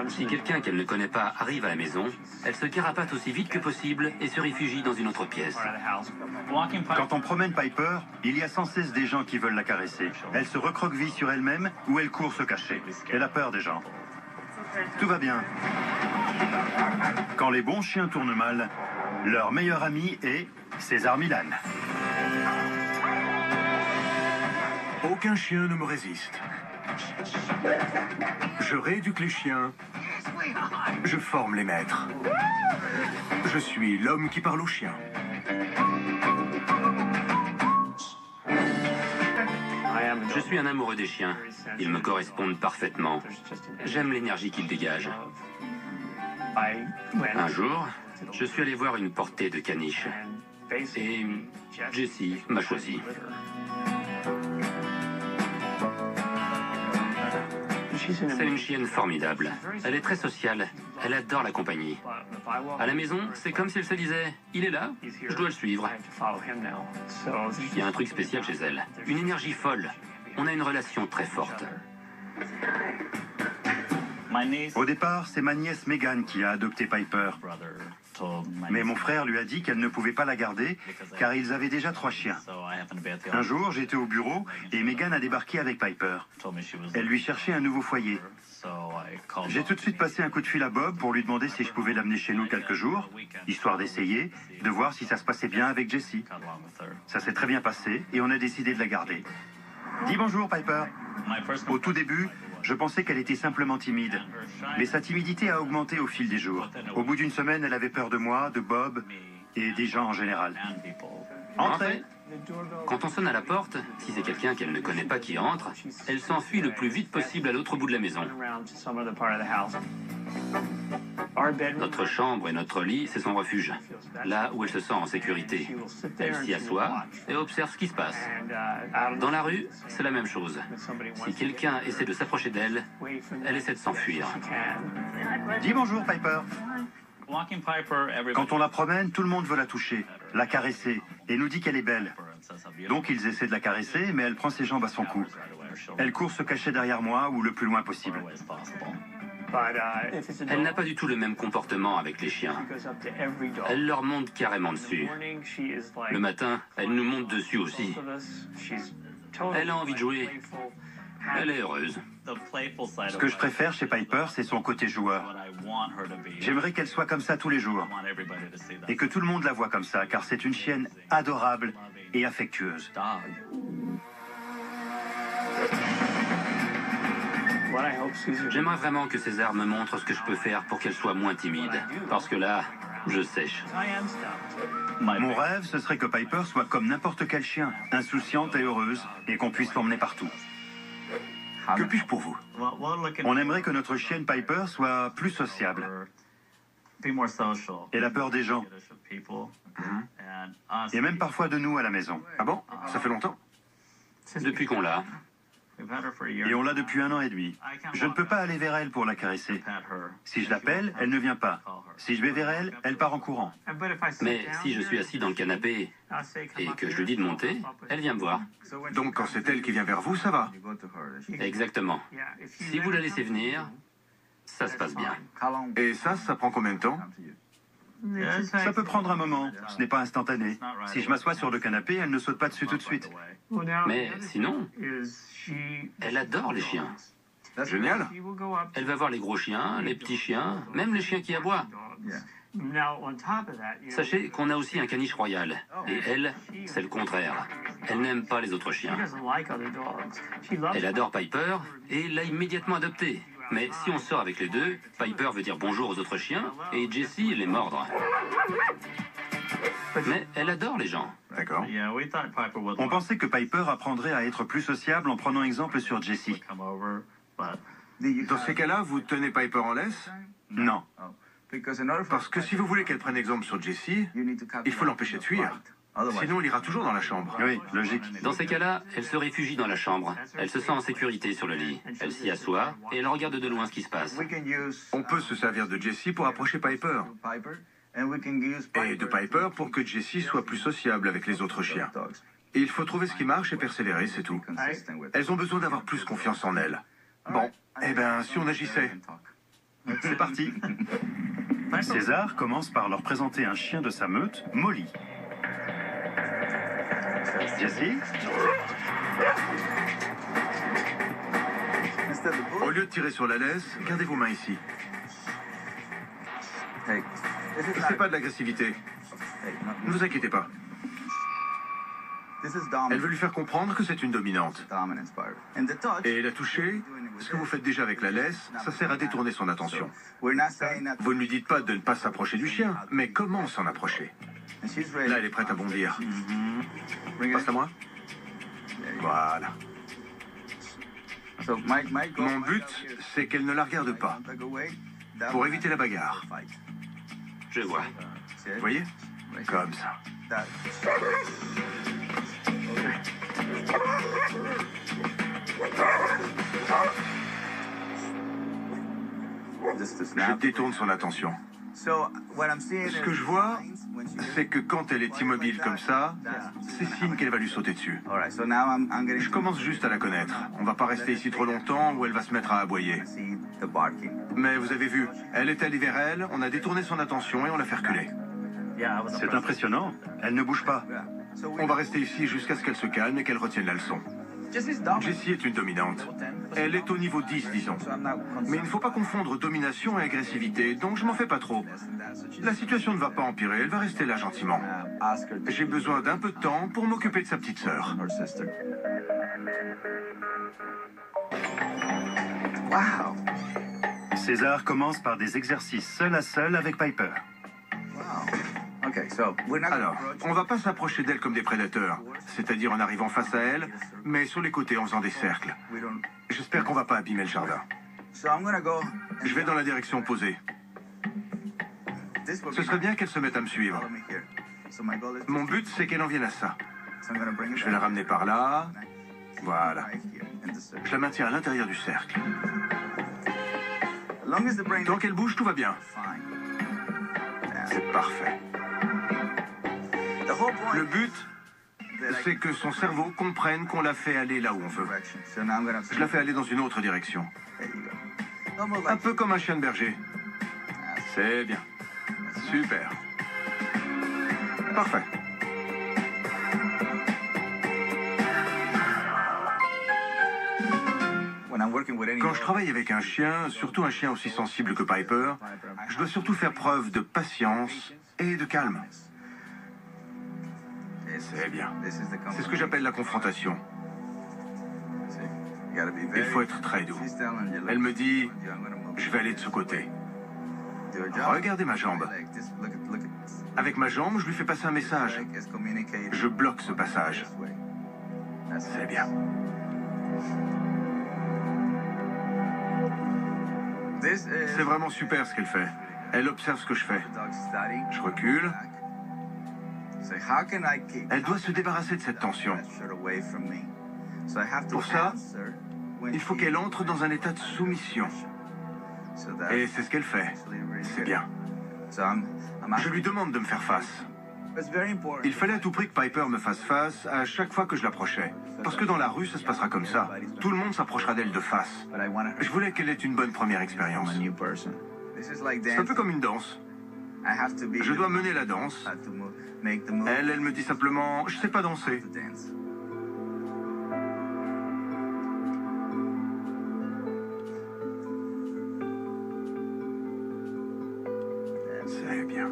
Si quelqu'un qu'elle ne connaît pas arrive à la maison, elle se carapate aussi vite que possible et se réfugie dans une autre pièce. Quand on promène Piper, il y a sans cesse des gens qui veulent la caresser. Elle se recroqueville sur elle-même ou elle court se cacher. Elle a peur des gens. Tout va bien. Quand les bons chiens tournent mal, leur meilleur ami est César Millan. Aucun chien ne me résiste. Je rééduque les chiens. Je forme les maîtres. Je suis l'homme qui parle aux chiens. Je suis un amoureux des chiens. Ils me correspondent parfaitement. J'aime l'énergie qu'ils dégagent. Un jour, je suis allé voir une portée de caniches. Et Jessie m'a choisi. C'est une chienne formidable. Elle est très sociale. Elle adore la compagnie. À la maison, c'est comme si elle se disait « Il est là, je dois le suivre ». Il y a un truc spécial chez elle. Une énergie folle. On a une relation très forte. Au départ, c'est ma nièce Megan qui a adopté Piper. Mais mon frère lui a dit qu'elle ne pouvait pas la garder car ils avaient déjà 3 chiens. Un jour, j'étais au bureau et Megan a débarqué avec Piper. Elle lui cherchait un nouveau foyer. J'ai tout de suite passé un coup de fil à Bob pour lui demander si je pouvais l'amener chez nous quelques jours, histoire d'essayer, de voir si ça se passait bien avec Jessie. Ça s'est très bien passé et on a décidé de la garder. Dis bonjour, Piper. Au tout début, je pensais qu'elle était simplement timide. Mais sa timidité a augmenté au fil des jours. Au bout d'une semaine, elle avait peur de moi, de Bob et des gens en général. Entrez. Quand on sonne à la porte, si c'est quelqu'un qu'elle ne connaît pas qui entre, elle s'enfuit le plus vite possible à l'autre bout de la maison. Notre chambre et notre lit, c'est son refuge. Là où elle se sent en sécurité. Elle s'y assoit et observe ce qui se passe. Dans la rue, c'est la même chose. Si quelqu'un essaie de s'approcher d'elle, elle essaie de s'enfuir. Dis bonjour, Piper. Quand on la promène, tout le monde veut la toucher, la caresser, et nous dit qu'elle est belle. Donc ils essaient de la caresser, mais elle prend ses jambes à son cou. Elle court se cacher derrière moi ou le plus loin possible. Elle n'a pas du tout le même comportement avec les chiens. Elle leur monte carrément dessus. Le matin, elle nous monte dessus aussi. Elle a envie de jouer. Elle est heureuse. Ce que je préfère chez Piper, c'est son côté joueur. J'aimerais qu'elle soit comme ça tous les jours. Et que tout le monde la voit comme ça, car c'est une chienne adorable et affectueuse. J'aimerais vraiment que César me montre ce que je peux faire pour qu'elle soit moins timide. Parce que là, je sèche. Mon rêve, ce serait que Piper soit comme n'importe quel chien, insouciante et heureuse, et qu'on puisse l'emmener partout. Que puis-je pour vous? On aimerait que notre chienne Piper soit plus sociable. Elle a peur des gens. Et même parfois de nous à la maison. Ah bon? Ça fait longtemps? Depuis qu'on l'a. Et on l'a depuis 1 an et demi. Je ne peux pas aller vers elle pour la caresser. Si je l'appelle, elle ne vient pas. Si je vais vers elle, elle part en courant. Mais si je suis assis dans le canapé et que je lui dis de monter, elle vient me voir. Donc quand c'est elle qui vient vers vous, ça va? Exactement. Si vous la laissez venir, ça se passe bien. Et ça prend combien de temps? Ça peut prendre un moment, ce n'est pas instantané. Si je m'assois sur le canapé, elle ne saute pas dessus tout de suite. Mais sinon, elle adore les chiens. Génial. Elle va voir les gros chiens, les petits chiens, même les chiens qui aboient. Sachez qu'on a aussi un caniche royal. Et elle, c'est le contraire. Elle n'aime pas les autres chiens. Elle adore Piper et l'a immédiatement adopté. Mais si on sort avec les deux, Piper veut dire bonjour aux autres chiens et Jessie les mordre. Mais elle adore les gens. D'accord. On pensait que Piper apprendrait à être plus sociable en prenant exemple sur Jessie. Dans ces cas-là, vous tenez Piper en laisse? Non. Parce que si vous voulez qu'elle prenne exemple sur Jessie, il faut l'empêcher de fuir. Sinon, elle ira toujours dans la chambre. Oui, logique. Dans ces cas-là, elle se réfugie dans la chambre. Elle se sent en sécurité sur le lit. Elle s'y assoit et elle regarde de loin ce qui se passe. On peut se servir de Jessie pour approcher Piper. Et de Piper pour que Jessie soit plus sociable avec les autres chiens. Et il faut trouver ce qui marche et persévérer, c'est tout. Elles ont besoin d'avoir plus confiance en elles. Bon, eh ben, si on agissait. C'est parti. César commence par leur présenter un chien de sa meute, Molly. Jessie? Au lieu de tirer sur la laisse, gardez vos mains ici. C'est pas de l'agressivité. Ne vous inquiétez pas. Elle veut lui faire comprendre que c'est une dominante. Et la toucher, ce que vous faites déjà avec la laisse, ça sert à détourner son attention. Vous ne lui dites pas de ne pas s'approcher du chien, mais comment s'en approcher? Là, elle est prête à bondir. Passe à moi. Voilà. Mon but, c'est qu'elle ne la regarde pas, pour éviter la bagarre. Je vois. Vous voyez? Comme ça. Je détourne son attention. Ce que je vois, c'est que quand elle est immobile comme ça, c'est signe qu'elle va lui sauter dessus. Je commence juste à la connaître. On va pas rester ici trop longtemps ou elle va se mettre à aboyer. Mais vous avez vu, elle est allée vers elle, on a détourné son attention et on l'a fait reculer. C'est impressionnant. Elle ne bouge pas. On va rester ici jusqu'à ce qu'elle se calme et qu'elle retienne la leçon. Jessie est une dominante. Elle est au niveau 10, disons. Mais il ne faut pas confondre domination et agressivité, donc je m'en fais pas trop. La situation ne va pas empirer, elle va rester là gentiment. J'ai besoin d'un peu de temps pour m'occuper de sa petite sœur. César commence par des exercices seul à seul avec Piper. Alors, on va pas s'approcher d'elle comme des prédateurs, c'est-à-dire en arrivant face à elle, mais sur les côtés en faisant des cercles. J'espère qu'on va pas abîmer le jardin. Je vais dans la direction opposée. Ce serait bien qu'elle se mette à me suivre. Mon but, c'est qu'elle en vienne à ça. Je vais la ramener par là. Voilà. Je la maintiens à l'intérieur du cercle. Tant qu'elle bouge, tout va bien. C'est parfait. Le but, c'est que son cerveau comprenne qu'on l'a fait aller là où on veut. Je la fais aller dans une autre direction. Un peu comme un chien de berger. C'est bien. Super. Parfait. Quand je travaille avec un chien, surtout un chien aussi sensible que Piper, je dois surtout faire preuve de patience et de calme. C'est bien. C'est ce que j'appelle la confrontation. Il faut être très doux. Elle me dit, je vais aller de ce côté. Regardez ma jambe. Avec ma jambe, je lui fais passer un message. Je bloque ce passage. C'est bien. C'est vraiment super ce qu'elle fait. Elle observe ce que je fais. Je recule. Elle doit se débarrasser de cette tension. Pour ça, il faut qu'elle entre dans un état de soumission. Et c'est ce qu'elle fait. C'est bien. Je lui demande de me faire face. Il fallait à tout prix que Piper me fasse face à chaque fois que je l'approchais. Parce que dans la rue, ça se passera comme ça. Tout le monde s'approchera d'elle de face. Je voulais qu'elle ait une bonne première expérience. C'est un peu comme une danse. Je dois mener la danse. Elle me dit simplement, je sais pas danser. C'est bien.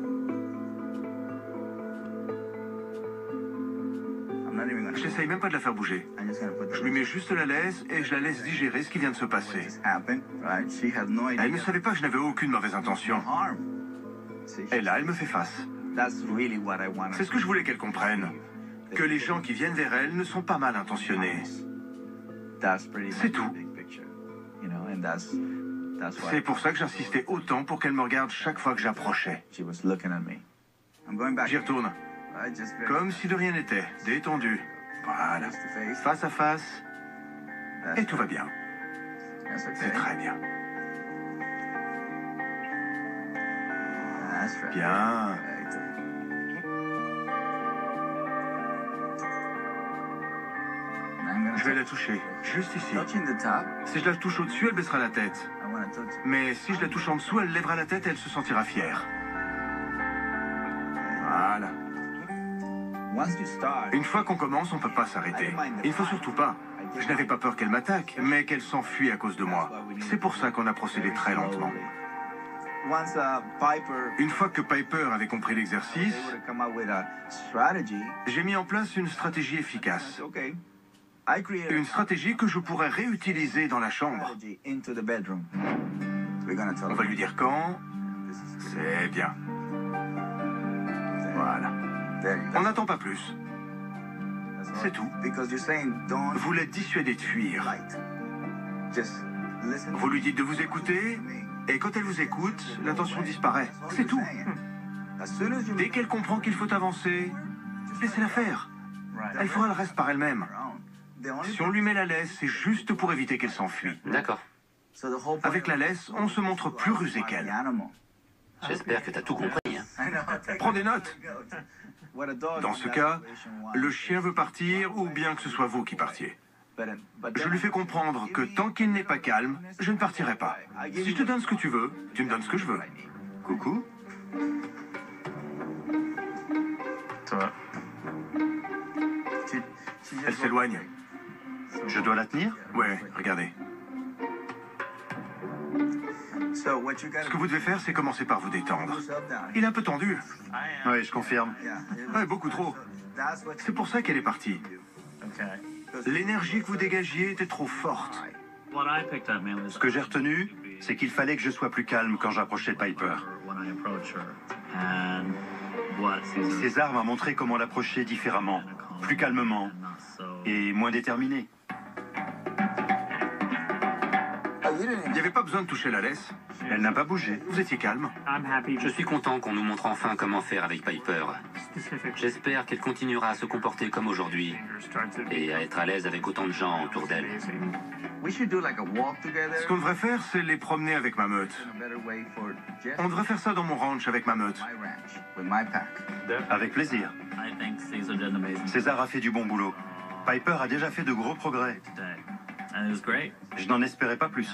J'essaye même pas de la faire bouger. Je lui mets juste la laisse et je la laisse digérer ce qui vient de se passer. Elle ne savait pas que je n'avais aucune mauvaise intention. Et là, elle me fait face. C'est ce que je voulais qu'elle comprenne. Que les gens qui viennent vers elle ne sont pas mal intentionnés. C'est tout. C'est pour ça que j'insistais autant pour qu'elle me regarde chaque fois que j'approchais. J'y retourne. Comme si de rien n'était. Détendu. Voilà. Face à face. Et tout va bien. C'est très bien. Bien. Je vais la toucher, juste ici. Si je la touche au-dessus, elle baissera la tête. Mais si je la touche en dessous, elle lèvera la tête et elle se sentira fière. Voilà. Une fois qu'on commence, on ne peut pas s'arrêter. Il ne faut surtout pas. Je n'avais pas peur qu'elle m'attaque, mais qu'elle s'enfuit à cause de moi. C'est pour ça qu'on a procédé très lentement. Une fois que Piper avait compris l'exercice, j'ai mis en place une stratégie efficace. Une stratégie que je pourrais réutiliser dans la chambre. On va lui dire quand. C'est bien. Voilà. On n'attend pas plus. C'est tout. Vous la dissuadez de fuir. Vous lui dites de vous écouter, et quand elle vous écoute, l'attention disparaît. C'est tout. Dès qu'elle comprend qu'il faut avancer, laissez-la faire. Elle fera le reste par elle-même. Si on lui met la laisse, c'est juste pour éviter qu'elle s'enfuit. D'accord. Avec la laisse, on se montre plus rusé qu'elle. J'espère que t'as tout compris. Hein. Prends des notes. Dans ce cas, le chien veut partir ou bien que ce soit vous qui partiez. Je lui fais comprendre que tant qu'il n'est pas calme, je ne partirai pas. Si je te donne ce que tu veux, tu me donnes ce que je veux. Coucou. Ça va. Elle s'éloigne. Je dois la tenir? Ouais, regardez. Ce que vous devez faire, c'est commencer par vous détendre. Il est un peu tendu. Oui, je confirme. Ouais, beaucoup trop. C'est pour ça qu'elle est partie. L'énergie que vous dégagiez était trop forte. Ce que j'ai retenu, c'est qu'il fallait que je sois plus calme quand j'approchais Piper. César m'a montré comment l'approcher différemment, plus calmement et moins déterminé. Il n'y avait pas besoin de toucher la laisse. Elle n'a pas bougé. Vous étiez calme. Je suis content qu'on nous montre enfin comment faire avec Piper. J'espère qu'elle continuera à se comporter comme aujourd'hui et à être à l'aise avec autant de gens autour d'elle. Ce qu'on devrait faire, c'est les promener avec ma meute. On devrait faire ça dans mon ranch avec ma meute. Avec plaisir. César a fait du bon boulot. Piper a déjà fait de gros progrès. Je n'en espérais pas plus.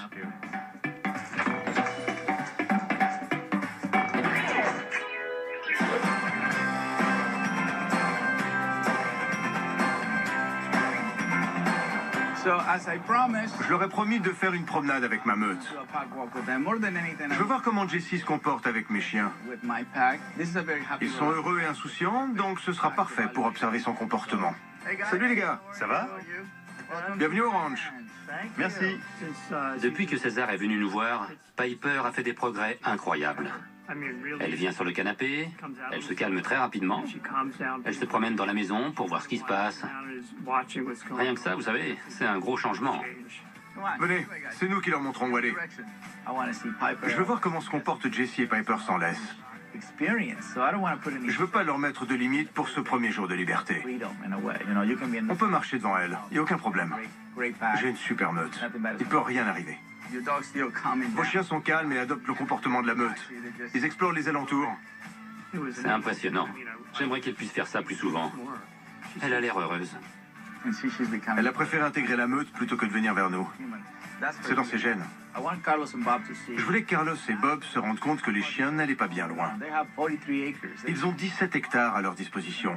Je leur ai promis de faire une promenade avec ma meute. Je veux voir comment Jessie se comporte avec mes chiens. Ils sont heureux et insouciants, donc ce sera parfait pour observer son comportement. Salut les gars, Ça va? bienvenue au ranch. Merci. Depuis que César est venu nous voir, Piper a fait des progrès incroyables. Elle vient sur le canapé, elle se calme très rapidement, elle se promène dans la maison pour voir ce qui se passe. Rien que ça, vous savez, c'est un gros changement. Venez, c'est nous qui leur montrons où aller. Je veux voir comment se comportent Jessie et Piper sans laisse. Je veux pas leur mettre de limites pour ce premier jour de liberté. On peut marcher devant elles, il n'y a aucun problème. J'ai une super meute. Il peut rien arriver. Vos chiens sont calmes et adoptent le comportement de la meute. Ils explorent les alentours. C'est impressionnant. J'aimerais qu'elle puisse faire ça plus souvent. Elle a l'air heureuse. Elle a préféré intégrer la meute plutôt que de venir vers nous. C'est dans ses gènes. Je voulais que Carlos et Bob se rendent compte que les chiens n'allaient pas bien loin. Ils ont 17 hectares à leur disposition.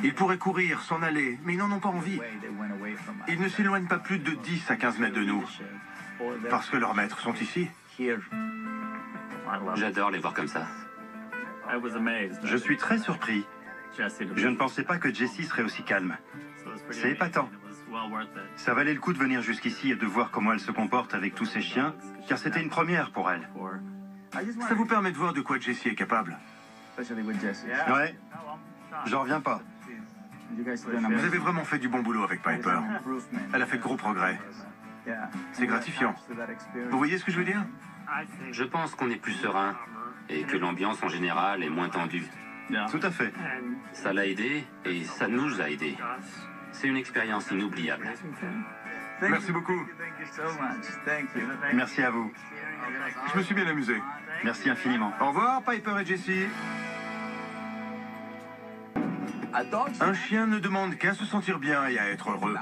Ils pourraient courir, s'en aller, mais ils n'en ont pas envie. Ils ne s'éloignent pas plus de 10 à 15 mètres de nous. Parce que leurs maîtres sont ici. J'adore les voir comme ça. Je suis très surpris. Je ne pensais pas que Jessie serait aussi calme. C'est épatant. Ça valait le coup de venir jusqu'ici et de voir comment elle se comporte avec tous ces chiens, car c'était une première pour elle. Ça vous permet de voir de quoi Jessie est capable. Ouais, j'en reviens pas. Vous avez vraiment fait du bon boulot avec Piper. Elle a fait de gros progrès. C'est gratifiant. Vous voyez ce que je veux dire? Je pense qu'on est plus serein et que l'ambiance en général est moins tendue. Tout à fait. Ça l'a aidé et ça nous a aidés. C'est une expérience inoubliable. Merci beaucoup. Merci à vous. Je me suis bien amusé. Merci infiniment. Au revoir, Piper et Jessie. Un chien ne demande qu'à se sentir bien et à être heureux.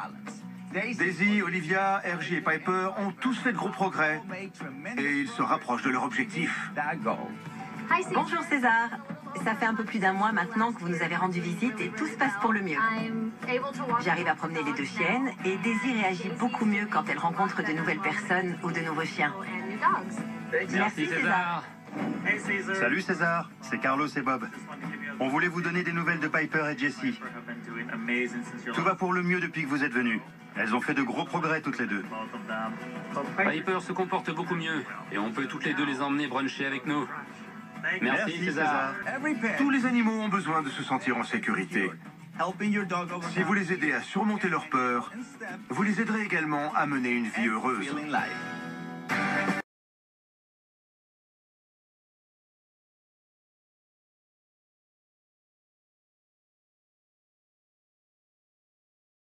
Daisy, Olivia, RJ et Piper ont tous fait de gros progrès et ils se rapprochent de leur objectif. Bonjour César. Ça fait un peu plus d'un mois maintenant que vous nous avez rendu visite et tout se passe pour le mieux. J'arrive à promener les deux chiennes et Daisy réagit beaucoup mieux quand elle rencontre de nouvelles personnes ou de nouveaux chiens. Merci César. Salut César, c'est Carlos et Bob. On voulait vous donner des nouvelles de Piper et Jessie. Tout va pour le mieux depuis que vous êtes venus. Elles ont fait de gros progrès toutes les deux. Piper se comporte beaucoup mieux et on peut toutes les deux les emmener bruncher avec nous. Merci César. Tous les animaux ont besoin de se sentir en sécurité. Si vous les aidez à surmonter leur peur, vous les aiderez également à mener une vie heureuse.